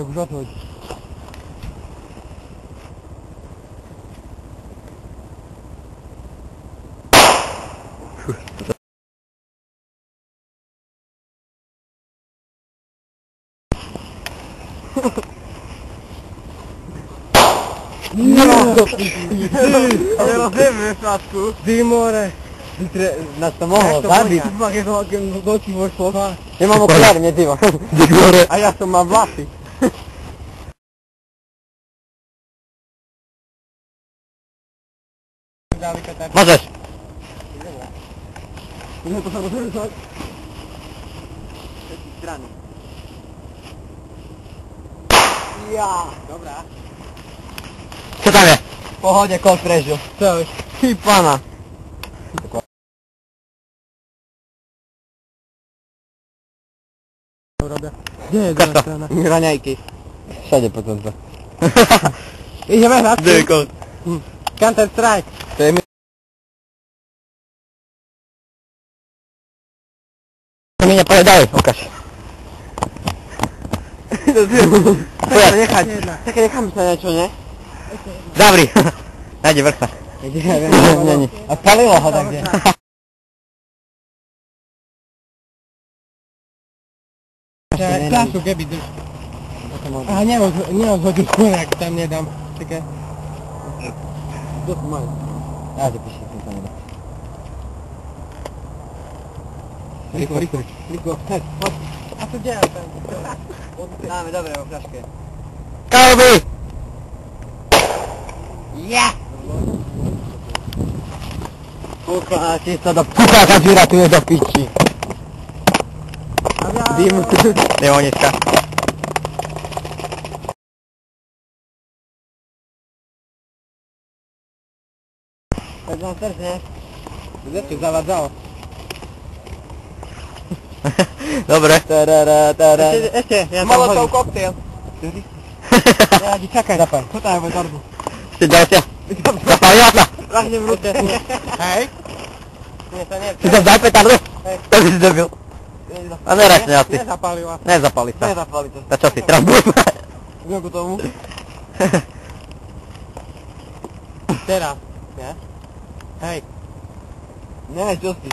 Tak už odhoď. Ale rozjemy w środku. Ty more. Nas to mohlo zabiť. Do očí vošlo. Ja mám okuliare, nie ty. A ja som mám vlasy. Możesz. Nie, to samo zrobić, tak? Z tej strony. Ja. Dobra. Co tam jest? W pochodzie kolt preziu. Cześć. I pana. Robię. Gdzie jest Kasta. ta strona? Graniajki. Wszędzie po to. Idziemy na Gdzie kolt? Counter Strike. To jest... mnie nie powiadałeś, Łukasz. Czekaj, jechać. Czekaj, jechamy sobie na nie? Dobry. Najdzie wrcha. Nie. A spaliło ho tak gdzie? Klasu, Gabi, a nie odchodził jak tam nie dam. Czekaj. A, zapiszę to nie da. Liko, chodź. A co dzieje tam? Mamy dobrą flaszkę. Kałowy! Ja! Kurwa, ci co do pucha kadziura tu jest do pici. Dim. Leoniska. Tak na serce, nie? Rzeczy zawadzało. Dobre. Jeszcze, ja Molotov koktajl. Ja czekaj. Zapal. Tutaj w torbu. Ty dałeś ja. Zapaliła. Właśnie wrócę. Hej. Nie, to nie. Ty tam daj petardy? To jest debil. A nie raz nie asi. Nie zapaliła. Ne zapali sa. Nie zapali to. A čo si, Trump? Znowu tomu. Teraz. Nie? Hej. Nie, čo si?